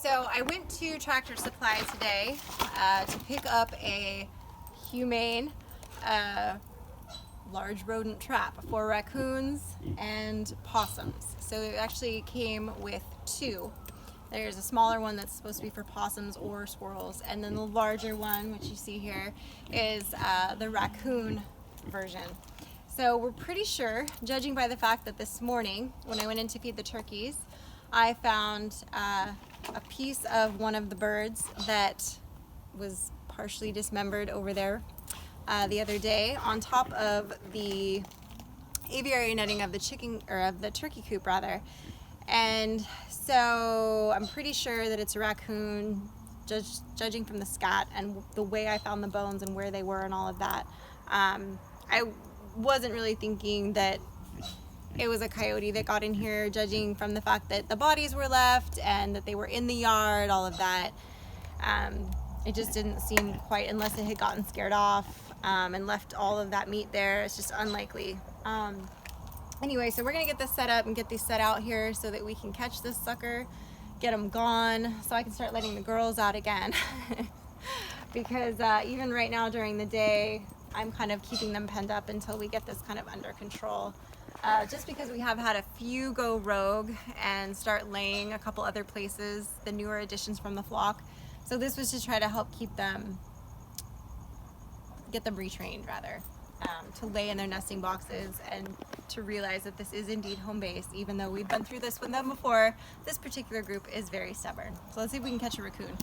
So I went to Tractor Supply today to pick up a humane large rodent trap for raccoons and possums. So it actually came with two. There's a smaller one that's supposed to be for possums or squirrels, and then the larger one, which you see here, is the raccoon version. So we're pretty sure, judging by the fact that this morning when I went in to feed the turkeys, I found a piece of one of the birds that was partially dismembered over there the other day on top of the aviary netting of the chicken, or of the turkey coop rather. And so I'm pretty sure that it's a raccoon, judging from the scat and the way I found the bones and where they were and all of that. I wasn't really thinking that it was a coyote that got in here, judging from the fact that the bodies were left and that they were in the yard, all of that. It just didn't seem quite, unless it had gotten scared off and left all of that meat there. It's just unlikely. Anyway, so we're gonna get this set up and get these set out here so that we can catch this sucker, get them gone, so I can start letting the girls out again. Because even right now during the day, I'm kind of keeping them penned up until we get this kind of under control. Just because we have had a few go rogue and start laying a couple other places, the newer additions from the flock. So this was to try to help keep them, get them retrained rather, to lay in their nesting boxes and to realize that this is indeed home base. Even though we've been through this with them before, this particular group is very stubborn. So let's see if we can catch a raccoon.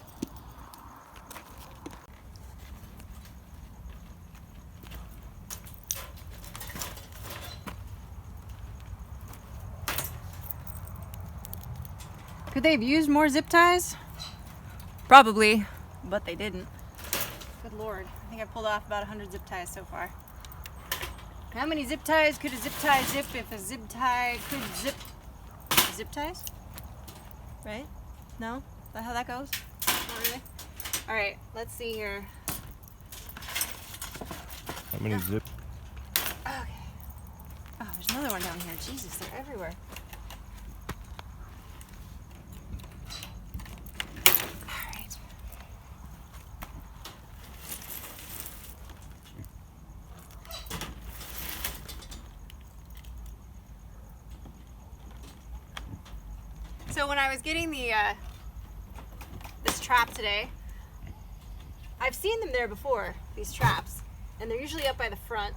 Could they have used more zip ties? Probably, but they didn't. Good Lord, I think I pulled off about 100 zip ties so far. How many zip ties could a zip tie zip if a zip tie could zip? Zip ties? Right? No? Is that how that goes? Not really? Alright, let's see here. How many zip? Okay. Oh, there's another one down here. Jesus, they're everywhere. So when I was getting the this trap today, I've seen them there before, these traps, and they're usually up by the front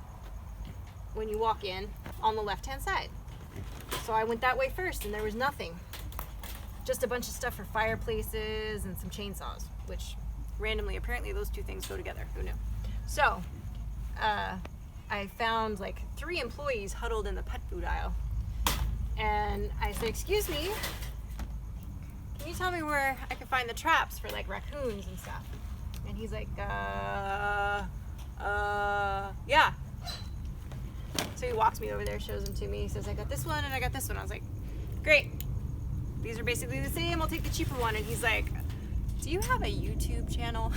when you walk in on the left-hand side. So I went that way first and there was nothing. Just a bunch of stuff for fireplaces and some chainsaws, which randomly, apparently those two things go together, who knew? So I found like 3 employees huddled in the pet food aisle. And I said, excuse me, can you tell me where I can find the traps for like raccoons and stuff? And he's like, yeah. So he walks me over there, shows them to me. He says, I got this one and I got this one. I was like, great. These are basically the same. I'll take the cheaper one. And he's like, do you have a YouTube channel?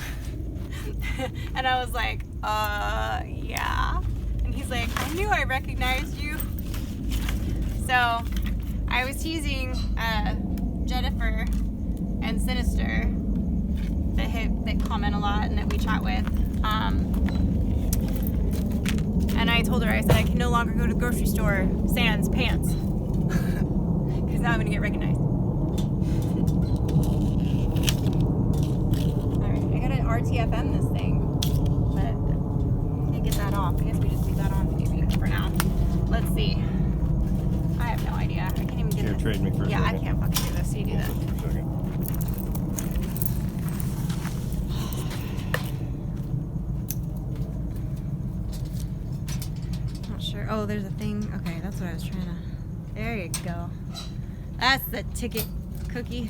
And I was like, yeah. And he's like, I knew I recognized you. So I was teasing Jennifer and Sinister that comment a lot and that we chat with. And I told her, I said, I can no longer go to the grocery store sans pants. Because now I'm going to get recognized. Alright, I got to RTFM this thing. But I can't get that off. I guess we just leave that on maybe for now. Let's see. I have no idea. I can't even get Here, this. trade me for a Yeah, second. I can't fucking do this. You do that. Not sure. Oh, there's a thing. Okay, that's what I was trying to. There you go. That's the ticket cookie.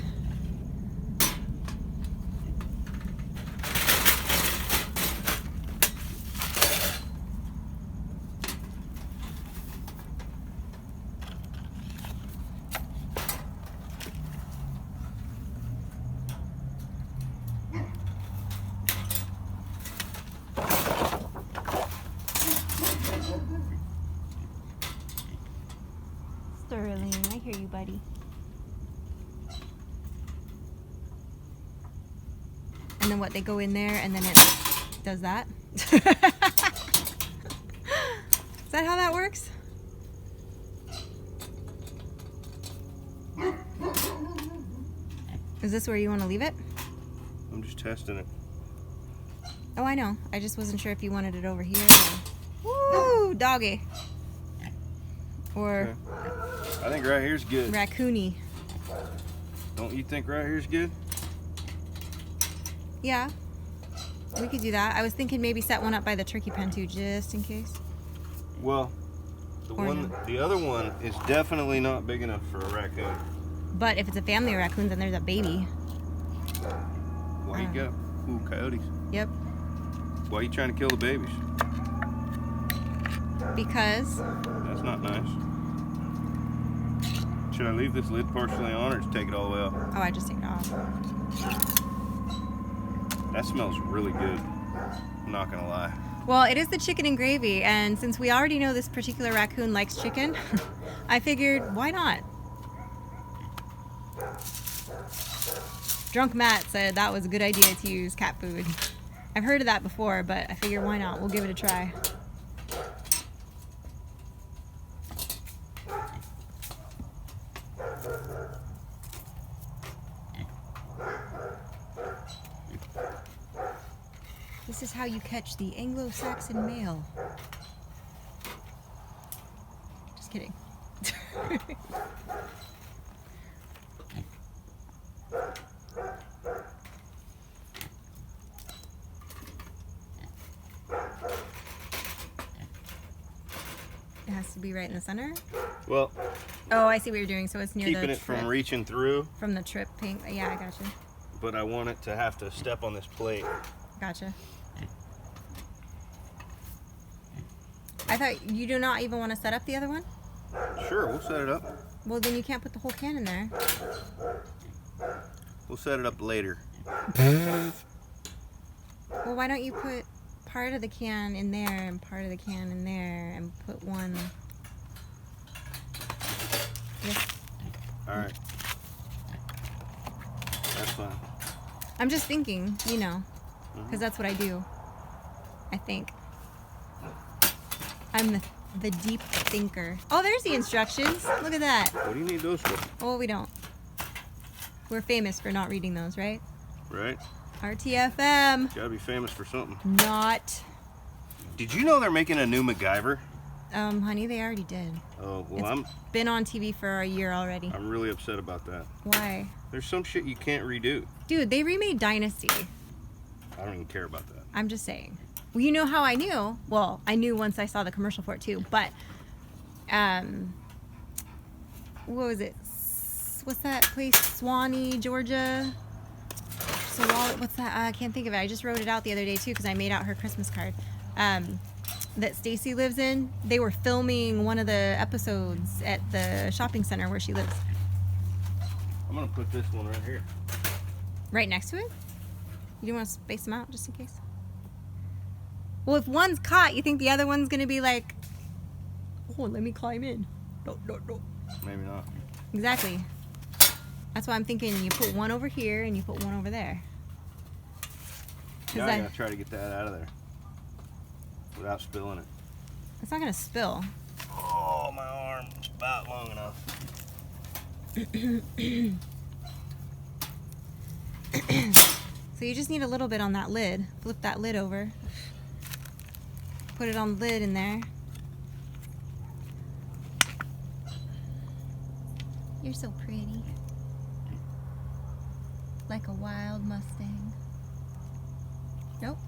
Sterling, I hear you, buddy. then what, they go in there and then it does that? Is that how that works? Is this where you want to leave it? I'm just testing it. Oh, I know. I just wasn't sure if you wanted it over here. Or... Woo, doggy. Or... Okay. I think right here's good. Raccoony. Don't you think right here's good? Yeah. We could do that. I was thinking maybe set one up by the turkey pen too, just in case. Well, the other one is definitely not big enough for a raccoon. But if it's a family of raccoons, then there's a baby. Why you got coyotes? Yep. Why are you trying to kill the babies? Because. That's not nice. Should I leave this lid partially on or just take it all the way off? Oh, I just take it off. That smells really good. I'm not gonna lie. Well, it is the chicken and gravy, and since we already know this particular raccoon likes chicken, I figured, why not? Drunk Matt said that was a good idea to use cat food. I've heard of that before, but I figured why not? We'll give it a try. This is how you catch the Anglo-Saxon male. Just kidding. It has to be right in the center? Well, oh, I see what you're doing. So it's near the keeping it from reaching through. From the trip pink. Yeah, I gotcha. But I want it to have to step on this plate. Gotcha. I thought you do not even want to set up the other one? Sure, we'll set it up. Well, then you can't put the whole can in there. We'll set it up later. Well, why don't you put part of the can in there and part of the can in there and put one... Yes. Alright. That's fine. I'm just thinking, you know, because that's what I do. I think. I'm the deep thinker. Oh, there's the instructions. Look at that. What do you need those for? Oh, we don't. We're famous for not reading those, right? Right. RTFM. Gotta be famous for something. Not. Did you know they're making a new MacGyver? Honey, they already did. Oh, well, It's been on TV for a year already. I'm really upset about that. Why? There's some shit you can't redo. Dude, they remade Dynasty. I don't even care about that. I'm just saying. Well, you know how I knew? Well, I knew once I saw the commercial for it too, but what was it? What's that place? Swanee, Georgia? So what's that? I can't think of it. I just wrote it out the other day too because I made out her Christmas card. That Stacy lives in. They were filming one of the episodes at the shopping center where she lives. I'm gonna put this one right here. Right next to it? You don't want to space them out just in case? Well, if one's caught, you think the other one's gonna be like, oh, let me climb in. No. Maybe not. Exactly. That's why I'm thinking you put one over here and you put one over there. Now I gotta try to get that out of there without spilling it. It's not gonna spill. Oh, my arm is about long enough. So you just need a little bit on that lid. Flip that lid over. Put it on the lid in there. You're so pretty. Like a wild Mustang. Nope,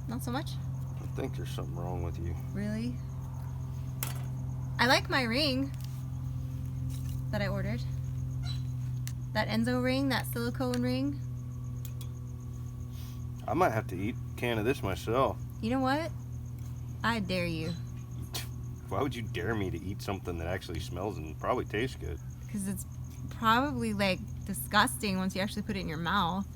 not so much. I think there's something wrong with you. Really? I like my ring that I ordered. That Enzo ring, that silicone ring. I might have to eat a can of this myself. You know what? I dare you. Why would you dare me to eat something that actually smells and probably tastes good? Because it's probably like disgusting once you actually put it in your mouth.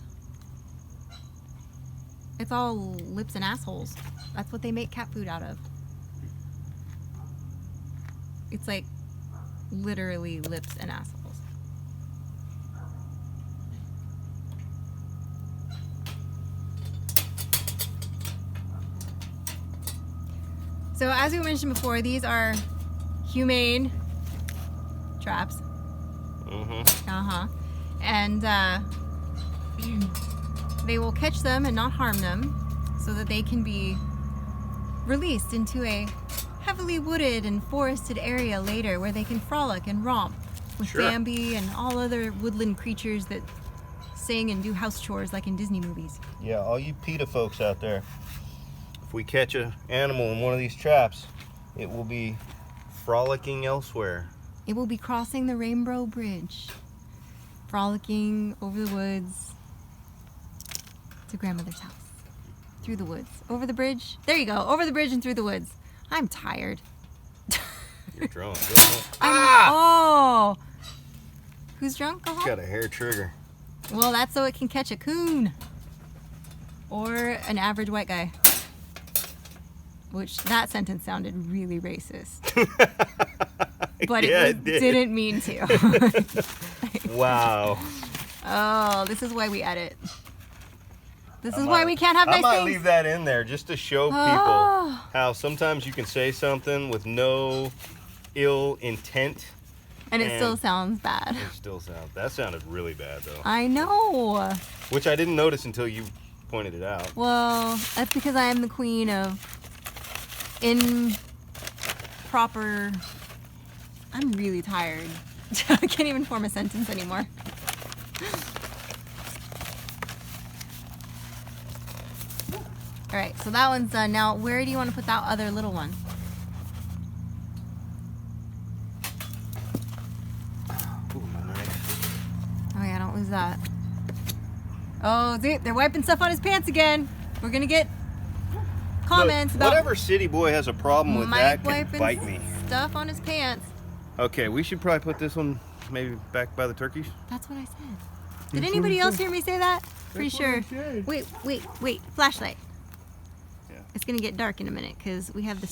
It's all lips and assholes. That's what they make cat food out of. It's like literally lips and assholes. So as we mentioned before, these are humane traps. And they will catch them and not harm them so that they can be released into a heavily wooded and forested area later where they can frolic and romp with Bambi and all other woodland creatures that sing and do house chores like in Disney movies. Yeah, all you PETA folks out there, if we catch an animal in one of these traps, it will be frolicking elsewhere. It will be crossing the Rainbow Bridge, frolicking over the woods to grandmother's house. Through the woods. Over the bridge. There you go. Over the bridge and through the woods. I'm tired. You're drunk. Oh! Who's drunk? Go home. Got a hair trigger. Well, that's so it can catch a coon. Or an average white guy. Which, that sentence sounded really racist. But it didn't mean to. Wow. Oh, this is why we edit. This is why we can't have nice things. I might leave that in there just to show people how sometimes you can say something with no ill intent. And it still sounds bad. It still sounds. That sounded really bad, though. I know. Which I didn't notice until you pointed it out. Well, that's because I am the queen of improper. I'm really tired. I can't even form a sentence anymore. All right, so that one's done. Now, where do you want to put that other little one? Ooh, my knife. Oh yeah, don't lose that. Oh, they're wiping stuff on his pants again. We're gonna get comments about whatever city boy has a problem with Mike that can bite me. Stuff on his pants. Okay, we should probably put this one maybe back by the turkeys. That's what I said. Did anybody else hear me say that? Pretty sure. Wait. Flashlight. Yeah. It's gonna get dark in a minute because we have the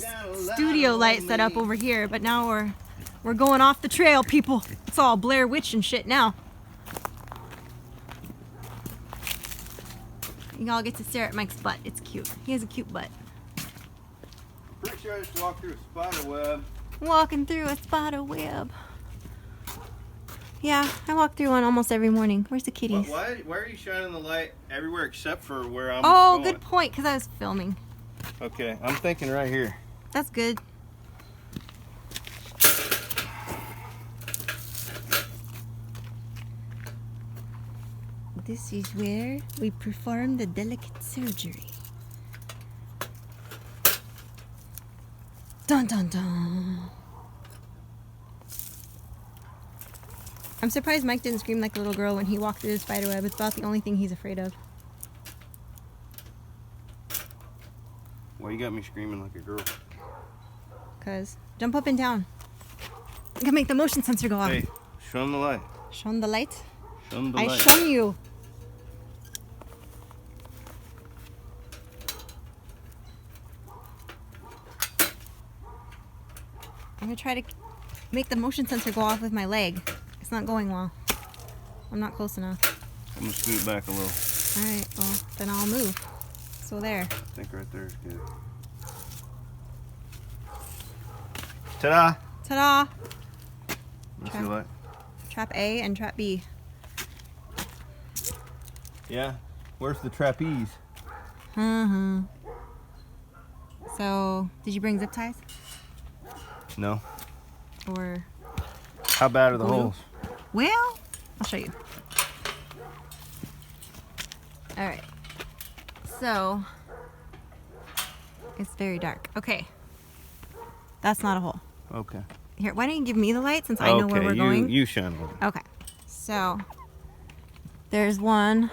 studio light set up over here, but now we're going off the trail, people. It's all Blair Witch and shit now. You all get to stare at Mike's butt. It's cute. He has a cute butt. Pretty sure I just walked through a spider web. Walking through a spider web. Yeah, I walk through one almost every morning. Where's the kitties? Why are you shining the light everywhere except for where I'm Oh, going? good point, because I was filming. Okay, I'm thinking right here. That's good. This is where we perform the delicate surgery. Dun dun dun. I'm surprised Mike didn't scream like a little girl when he walked through the spider web. It's about the only thing he's afraid of. Why you got me screaming like a girl? Cause jump up and down. I can make the motion sensor go off. Hey, show him the light. Show him the light. Show him the I light. show you. I'm gonna try to make the motion sensor go off with my leg. It's not going well. I'm not close enough. I'm gonna scoot back a little. Alright, well, then I'll move. So there. I think right there is good. Ta-da! Ta-da! Let's see the light. Trap A and trap B. Yeah. Where's the trapeze? So, did you bring zip ties? No. Or, How bad are the Glue? holes? well, I'll show you. Alright. So, it's very dark. Okay. That's not a hole. Okay. Here, why don't you give me the light since I know where we're going? You shine it. Okay. So, there's one.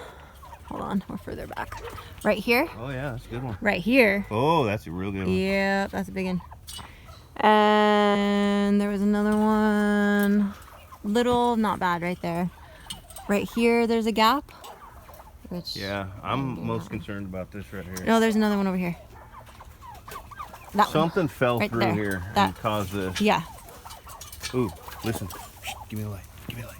Hold on, we're further back. Right here. Oh yeah, that's a good one. Right here. Oh, that's a real good one. Yeah, that's a big one. And there was another one. Little, not bad right there. Right here, there's a gap. Which, Yeah, I'm most concerned about this right here. no, there's another one over here. That one. Something fell Right through there. here That. and caused this. Yeah. Ooh, listen. Shh, give me the light. Give me the light.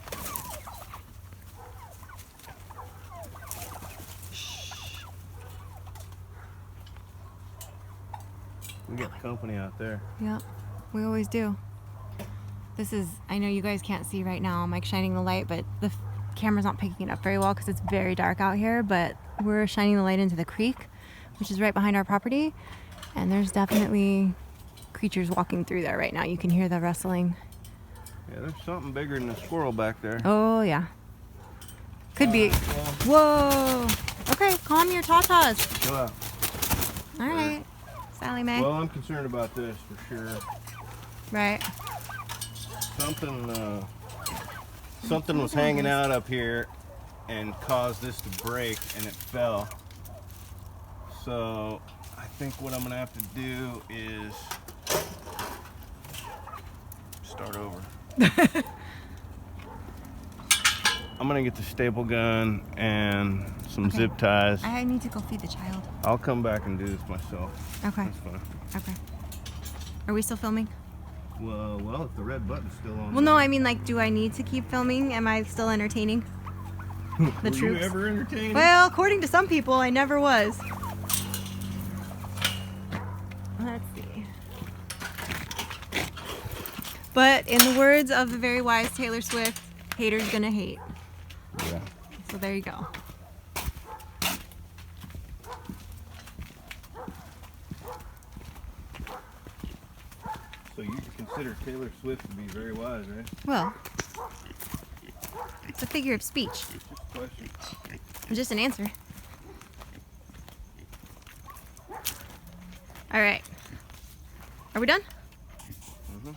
We got company out there. Yeah, we always do. This is, I know you guys can't see right now. I'm like shining the light, but the camera's not picking it up very well because it's very dark out here, but we're shining the light into the creek, which is right behind our property. And there's definitely creatures walking through there right now. You can hear the rustling. Yeah, there's something bigger than a squirrel back there. Oh, yeah. Could be. Well, Whoa. Okay, calm your tatas. chill out. All right, Sally Mae. Well, I'm concerned about this for sure. Right. Something was hanging out up here and caused this to break, and it fell. So I think what I'm gonna have to do is start over. I'm gonna get the staple gun and some Okay. zip ties. I need to go feed the child. I'll come back and do this myself. Okay. That's fine. Okay. Are we still filming? Well, if the red button's still on. Well, no, I mean, like, do I need to keep filming? Am I still entertaining the Were troops? you ever entertained? Well, according to some people, I never was. Let's see. But in the words of the very wise Taylor Swift, haters gonna hate. Yeah. So there you go. So you consider Taylor Swift to be very wise, right? Well, it's a figure of speech. Just a question. Just an answer. All right. Are we done? Mm-hmm.